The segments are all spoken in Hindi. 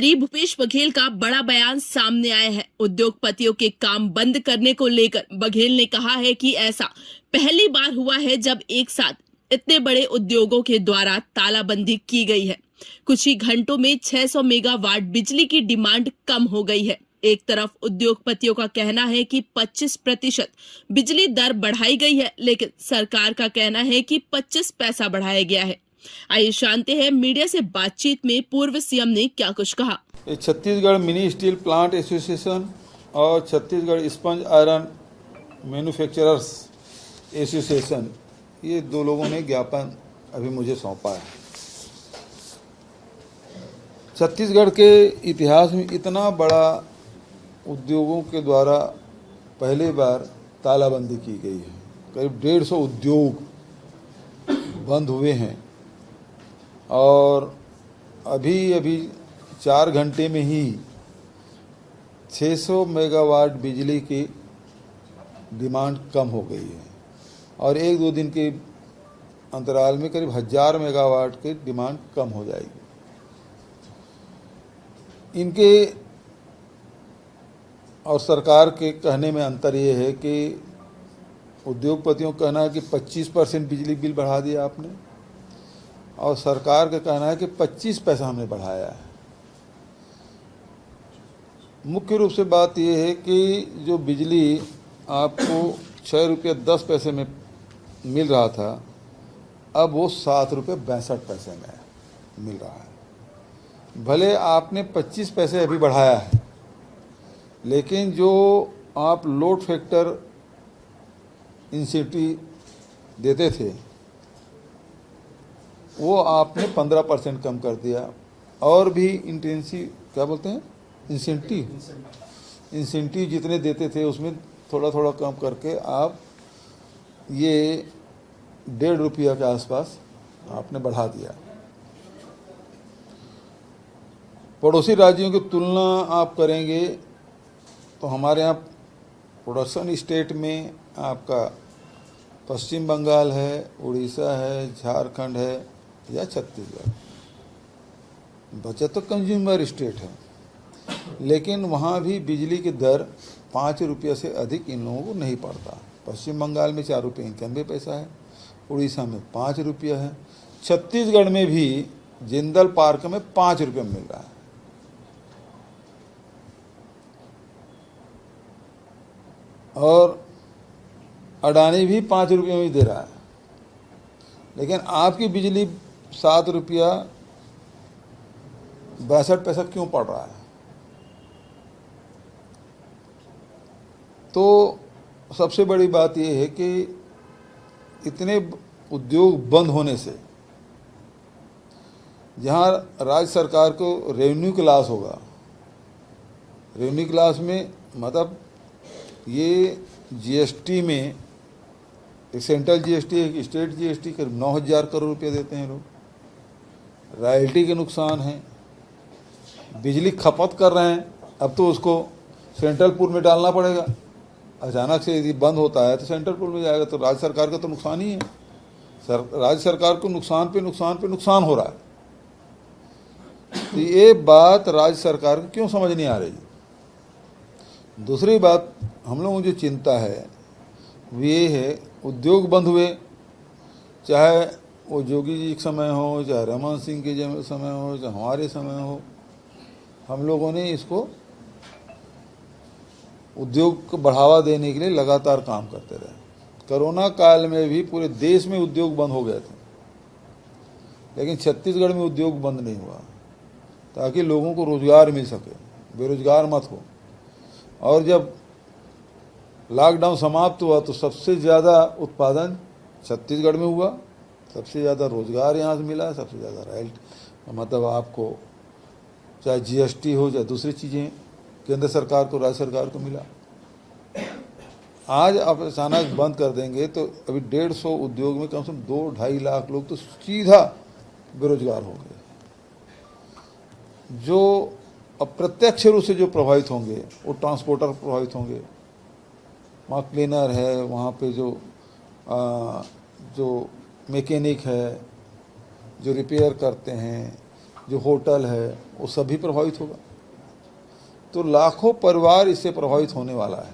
मंत्री भूपेश बघेल का बड़ा बयान सामने आया है। उद्योगपतियों के काम बंद करने को लेकर बघेल ने कहा है कि ऐसा पहली बार हुआ है जब एक साथ इतने बड़े उद्योगों के द्वारा तालाबंदी की गई है। कुछ ही घंटों में 600 मेगावाट बिजली की डिमांड कम हो गई है। एक तरफ उद्योगपतियों का कहना है कि 25% बिजली दर बढ़ाई गई है, लेकिन सरकार का कहना है कि 25 पैसा बढ़ाया गया है। आइए जानते हैं मीडिया से बातचीत में पूर्व सीएम ने क्या कुछ कहा। Chhattisgarh mini steel plant association और Chhattisgarh sponge iron manufacturers association, ये दो लोगों ने ज्ञापन अभी मुझे सौंपा है। छत्तीसगढ़ के इतिहास में इतना बड़ा उद्योगों के द्वारा पहली बार तालाबंदी की गई है। करीब 150 उद्योग बंद हुए हैं और अभी 4 घंटे में ही 600 मेगावाट बिजली की डिमांड कम हो गई है और 1-2 दिन के अंतराल में करीब 1000 मेगावाट की डिमांड कम हो जाएगी। इनके और सरकार के कहने में अंतर ये है कि उद्योगपतियों का कहना है कि 25% बिजली बिल बढ़ा दिया आपने और सरकार का कहना है कि 25 पैसा हमने बढ़ाया है। मुख्य रूप से बात यह है कि जो बिजली आपको 6 रुपये 10 पैसे में मिल रहा था, अब वो 7 रुपये 62 पैसे में मिल रहा है। भले आपने 25 पैसे अभी बढ़ाया है, लेकिन जो आप लोड फैक्टर इंसेंटिव देते थे वो आपने 15% कम कर दिया और भी इंटेंसिव क्या बोलते हैं इंसेंटिव जितने देते थे उसमें थोड़ा थोड़ा कम करके आप ये 1.5 रुपया के आसपास आपने बढ़ा दिया। पड़ोसी राज्यों की तुलना आप करेंगे तो हमारे यहाँ प्रोडक्शन स्टेट में आपका पश्चिम बंगाल है, उड़ीसा है, झारखंड है या छत्तीसगढ़, बचा तो कंज्यूमर स्टेट है, लेकिन वहाँ भी बिजली की दर 5 रुपये से अधिक इन लोगों को नहीं पड़ता। पश्चिम बंगाल में 4 रुपये 91 पैसा है, उड़ीसा में 5 रुपया है, छत्तीसगढ़ में भी जिंदल पार्क में 5 रुपये मिल रहा है। और अडानी भी 5 रुपये में ही दे रहा है, लेकिन आपकी बिजली 7 रुपया 62 पैसा क्यों पड़ रहा है? तो सबसे बड़ी बात यह है कि इतने उद्योग बंद होने से जहाँ राज्य सरकार को रेवेन्यू का लॉस होगा, रेवेन्यू के लॉस में मतलब ये जीएसटी में एक सेंट्रल जीएसटी एक स्टेट जीएसटी करीब 9,000 करोड़ रुपए देते हैं लोग। रॉयल्टी के नुकसान हैं, बिजली खपत कर रहे हैं, अब तो उसको सेंट्रल पूल में डालना पड़ेगा। अचानक से यदि बंद होता है तो सेंट्रल पूल में जाएगा, तो राज्य सरकार का तो नुकसान ही है। राज्य सरकार को नुकसान पे नुकसान हो रहा है। तो ये बात राज्य सरकार को क्यों समझ नहीं आ रही? दूसरी बात हम लोगों को जो चिंता है वो ये है, उद्योग बंद हुए, चाहे वो जोगी जी के समय हो, चाहे रमन सिंह के समय हो, चाहे हमारे समय हो, हम लोगों ने इसको उद्योग को बढ़ावा देने के लिए लगातार काम करते रहे। कोरोना काल में भी पूरे देश में उद्योग बंद हो गए थे, लेकिन छत्तीसगढ़ में उद्योग बंद नहीं हुआ ताकि लोगों को रोजगार मिल सके, बेरोजगार मत हो। और जब लॉकडाउन समाप्त हुआ तो सबसे ज़्यादा उत्पादन छत्तीसगढ़ में हुआ, सबसे ज़्यादा रोजगार यहाँ से मिला, सबसे ज़्यादा रॉयल्टी मतलब आपको चाहे जीएसटी हो चाहे दूसरी चीज़ें केंद्र सरकार को राज्य सरकार को मिला। आज आप अचानक बंद कर देंगे तो अभी 150 उद्योग में कम से कम 2-2.5 लाख लोग तो सीधा बेरोजगार होंगे। जो अप्रत्यक्ष रूप से जो प्रभावित होंगे वो ट्रांसपोर्टर प्रभावित होंगे, वहाँ क्लीनर है, वहाँ पे जो मैकेनिक है, जो रिपेयर करते हैं, जो होटल है वो सभी प्रभावित होगा। तो लाखों परिवार इससे प्रभावित होने वाला है।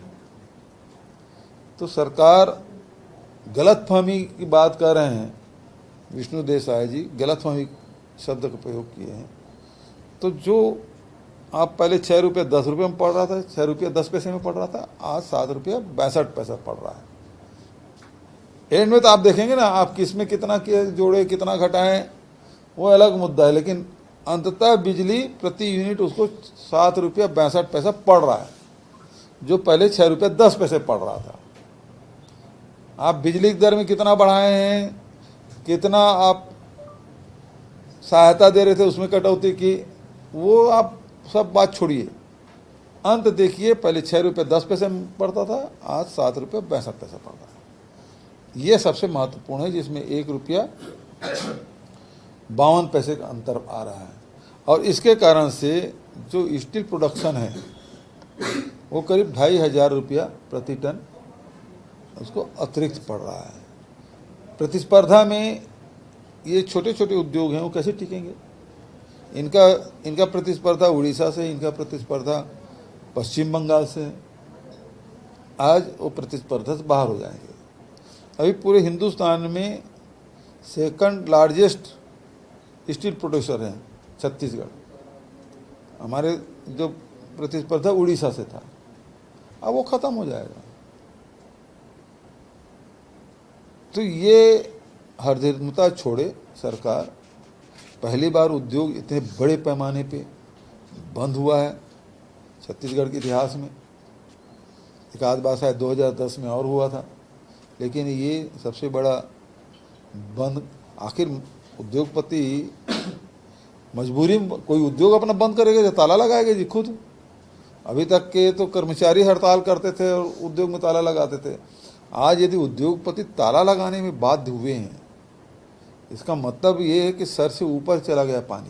तो सरकार गलतफहमी की बात कर रहे हैं, विष्णु देसाई जी गलतफहमी शब्द का प्रयोग किए हैं। तो जो आप पहले 6 रुपये 10 रुपये में पड़ रहा था, 6 रुपये 10 पैसे में पड़ रहा था, आज 7 रुपये 62 पैसा पड़ रहा है। एंड में तो आप देखेंगे ना, आप किस में कितना जोड़े कितना घटाएं वो अलग मुद्दा है, लेकिन अंततः बिजली प्रति यूनिट उसको 7 रुपये 62 पैसा पड़ रहा है, जो पहले 6 रुपये 10 पैसे पड़ रहा था। आप बिजली की दर में कितना बढ़ाए हैं, कितना आप सहायता दे रहे थे उसमें कटौती की, वो आप सब बात छोड़िए। अंत देखिए, पहले 6 रुपये 10 पैसे में पड़ता था, आज 7 रुपये 62 पैसा पड़ रहा है। ये सबसे महत्वपूर्ण है, जिसमें 1 रुपया 52 पैसे का अंतर आ रहा है। और इसके कारण से जो स्टील प्रोडक्शन है वो करीब 2,500 रुपया प्रति टन उसको अतिरिक्त पड़ रहा है। प्रतिस्पर्धा में ये छोटे छोटे उद्योग हैं, वो कैसे टिकेंगे? इनका प्रतिस्पर्धा उड़ीसा से, इनका प्रतिस्पर्धा पश्चिम बंगाल से, आज वो प्रतिस्पर्धा से बाहर हो जाएंगे। अभी पूरे हिंदुस्तान में सेकंड लार्जेस्ट स्टील प्रोड्यूसर हैं छत्तीसगढ़। हमारे जो प्रतिस्पर्धा उड़ीसा से था, अब वो खत्म हो जाएगा। तो ये हरदर्मिता छोड़े सरकार। पहली बार उद्योग इतने बड़े पैमाने पे बंद हुआ है छत्तीसगढ़ के इतिहास में। एक आध बार शायद 2010 में और हुआ था, लेकिन ये सबसे बड़ा बंद। आखिर उद्योगपति मजबूरी में कोई उद्योग अपना बंद करेगा या ताला लगाएगा जी खुद? अभी तक के तो कर्मचारी हड़ताल करते थे और उद्योग में ताला लगाते थे। आज यदि उद्योगपति ताला लगाने में बाध्य हुए हैं, इसका मतलब ये है कि सर से ऊपर चला गया पानी,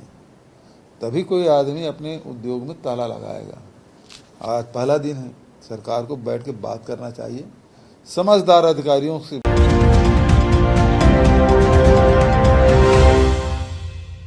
तभी कोई आदमी अपने उद्योग में ताला लगाएगा। आज पहला दिन है, सरकार को बैठ के बात करना चाहिए समझदार अधिकारियों से।